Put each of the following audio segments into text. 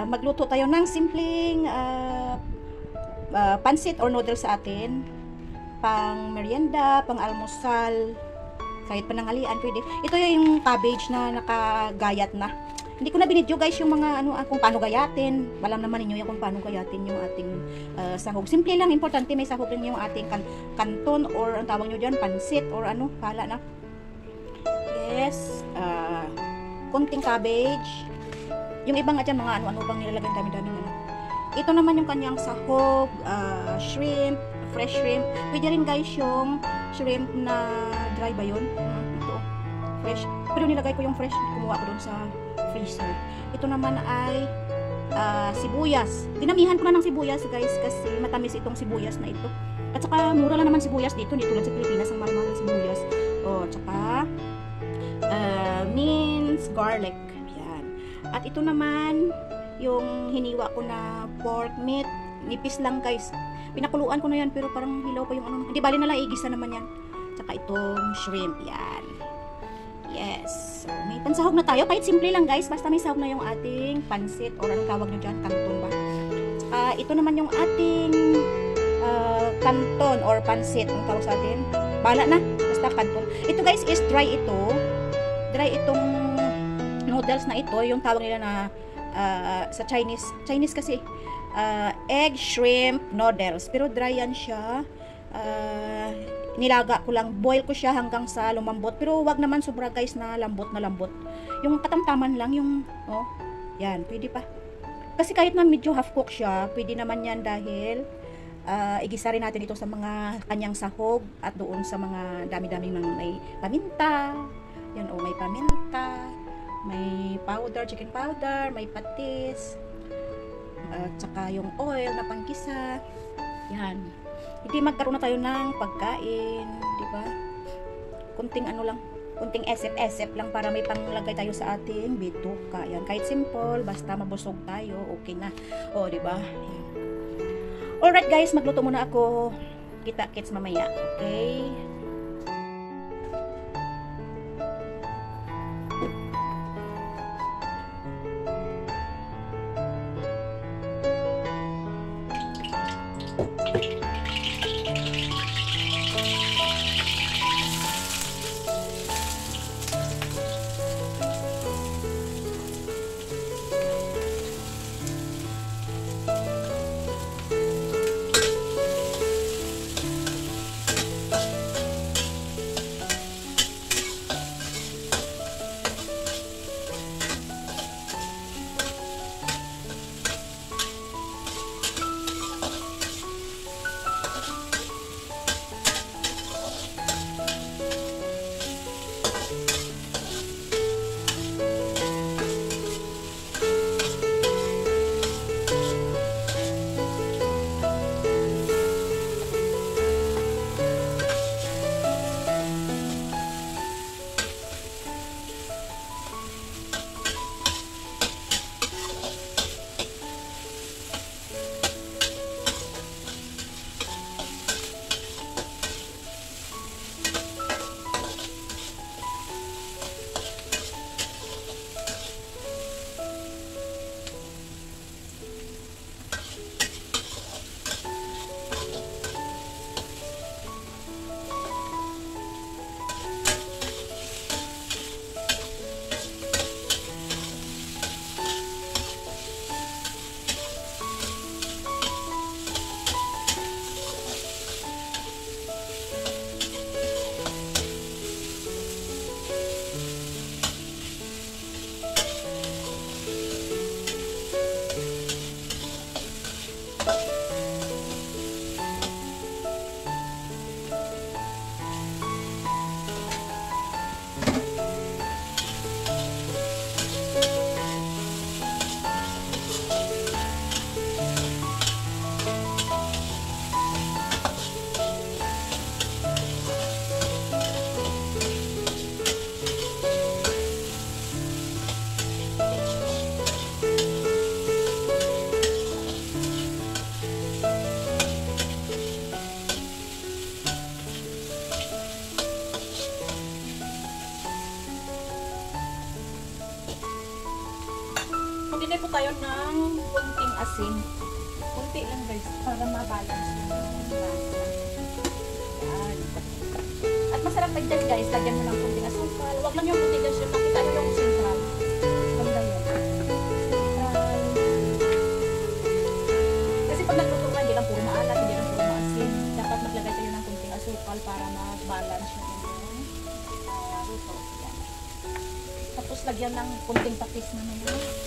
magluto tayo ng simpleng pansit or noodles sa atin. Pang merienda, pang almusal, kahit pananghalian pwede. Ito yung cabbage na nakagayat na. Hindi ko na binidyo guys yung mga kung paano gayatin. Alam naman niyo kung paano gayatin yung ating sahog. Simple lang, importante may sahog lang yung ating kanton or ang tawag niyo diyan, pansit or pala na. Yes, kunting cabbage. Yung iba nga dyan, mga ano-ano bang nilalagay, dami-daming Ito naman yung kanyang sahog, shrimp, fresh shrimp. Pwede rin guys yung shrimp na dry ba yun? Ito, fresh. Pero nilagay ko yung fresh, kumuha ko dun sa freezer. Ito naman ay sibuyas. Dinamihan ko na ng sibuyas guys kasi matamis itong sibuyas na ito. At saka mura lang naman sibuyas dito, hindi tulad sa Pilipinas ang mahal-mahal ng sibuyas. O, tsaka minced garlic. Yan. At ito naman yung hiniwa ko na pork meat. Nipis lang guys. Pinakuluan ko na yan pero parang hilaw pa yung Hindi bali na lang, igisa naman yan. Tsaka itong shrimp. Yan. Yes. So, may pansahog na tayo. Kahit simple lang guys. Basta may sahog na yung ating pansit or anong tawag nyo dyan, kanton ba. Ito naman yung ating kanton or pansit. Ang tawag sa atin. Bala na. Basta kanton. Ito guys is dry ito. Dry itong noodles na ito. Yung tawag nila na sa Chinese. Chinese kasi egg, shrimp, noodles. Pero dry yan siya. Nilaga ko lang, boil ko siya hanggang sa lumambot, pero wag naman sobra guys na lambot yung katamtaman lang yung yan, pwede pa kasi kahit na medyo half cook siya, pwede naman yan dahil igisa rin natin ito sa mga kanyang sahog at doon sa mga dami-daming may paminta yan, may paminta, may powder, chicken powder, may patis at saka yung oil na pangkisa yan. Hindi magkaroon na tayo ng pagkain, di ba? Kunting lang, kunting esep-esep lang para may panglagay tayo sa ating bituka. Yan, kahit simple, basta mabusog tayo, okay na. O, di ba? Alright guys, magluto muna ako. Kita-kits mamaya, okay? Maglagay po tayo ng kunting asin. Kunti lang guys, para ma-balance yung lasa. Yan. At masarap pa dyan guys, lagyan mo ng kunting asukal. Huwag lang yung kunting guys, yung nakita nyo yung sentral. Ganda yun. Sentral. Kasi pag nagluto ka, hindi lang puro maalat, hindi lang puro maasin. Dapat maglagay tayo ng kunting asukal para ma-balance yung luto. Yan. Tapos lagyan ng kunting patis na naman.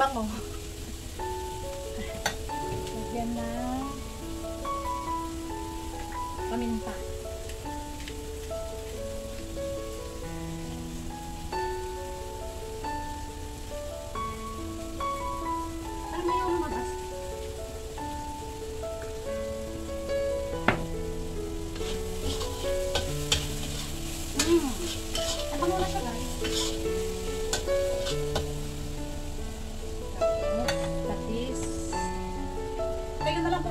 Bango. Lagyan na paminta. Parang may yung lumabas. Ang bango na siya guys.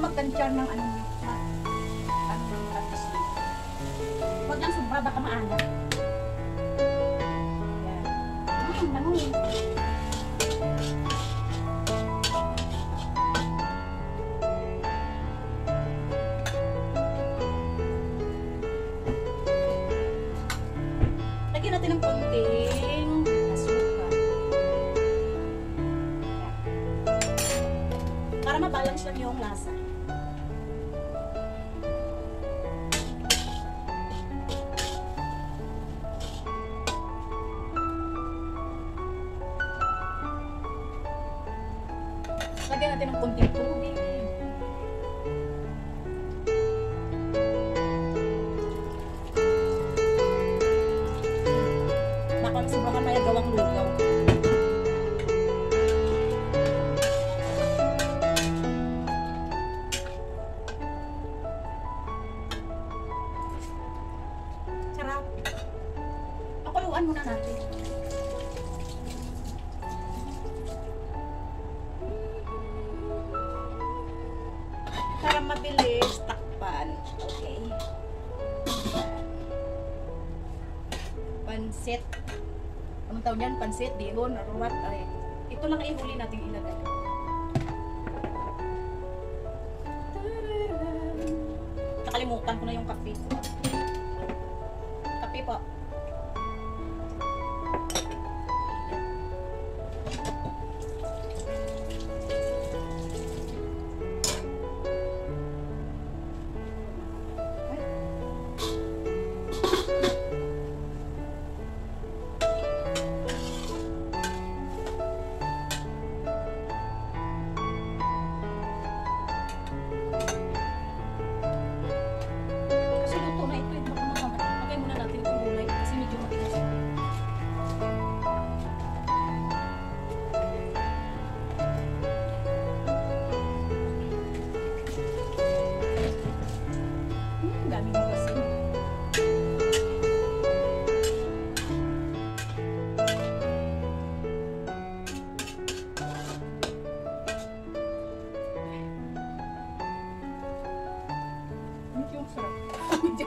Magtansyan ng anong patis. Huwag lang sobra, baka maalat. Yan. Bango. Lagyan natin ng konting asukal. Yan. Para mabalance lang yung lasa. Lagyan natin ng konting tubig. Baka sobrang maya gawang lugaw. Sarap. Pakuluan muna natin. Para mabilis takpan. Okay. Pansit. Anong tawag yan? Pansit, bihon, ruwat. Ay, ito lang ihuli natin ilagay. Nakalimutan ko na yung kape. Kape po.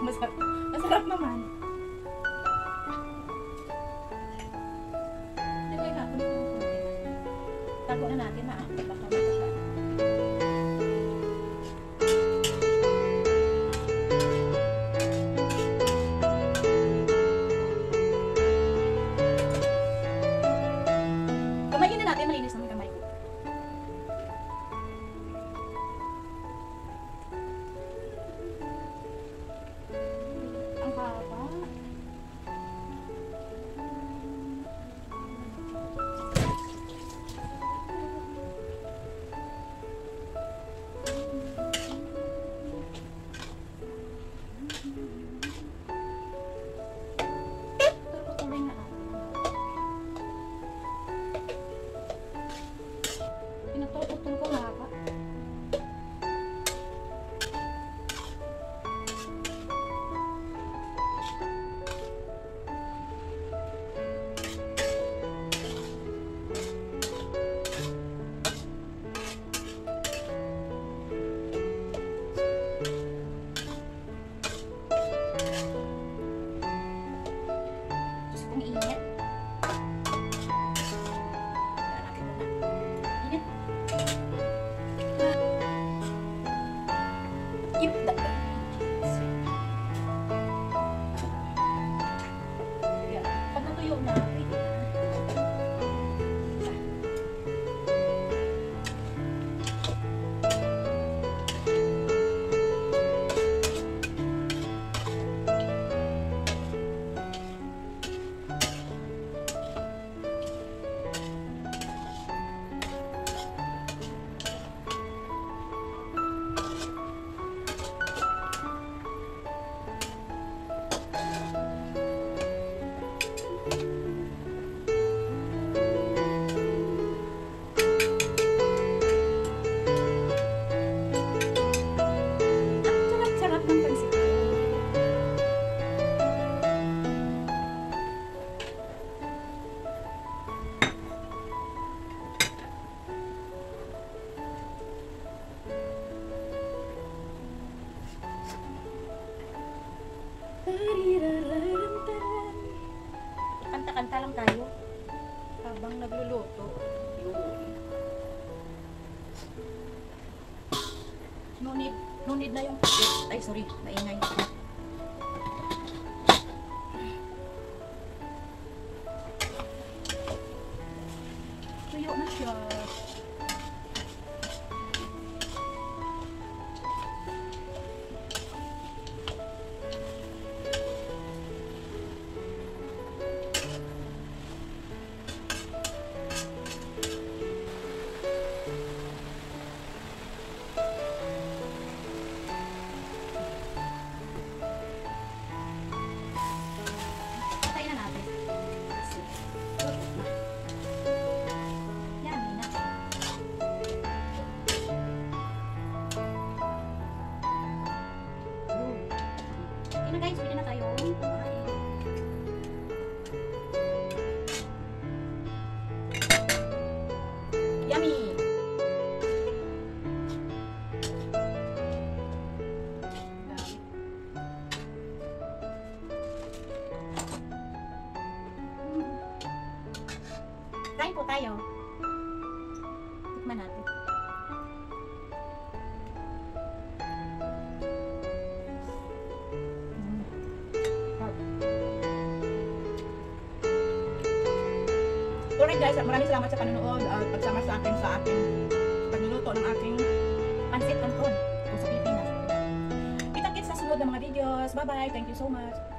Masarap. Masarap naman. Ito yung hapon ko. Tago na natin na ako. Baka magkasya. Kamayin na natin. Malinis naman kamay ko. Ang haba. Kanta-kanta lang tayo habang nagluluto. No need na yung ay sorry, maingay. Tuyo na siya. Guys, pwede na tayo. Yummy! Kain po tayo. Tikman natin. Alright guys, maraming salamat sa panonood at pagsama sa akin sa aking pagluluto ng aking pansit canton kung sa Pilipinas. Kita-kits sa sunod ng mga videos. Bye bye, thank you so much.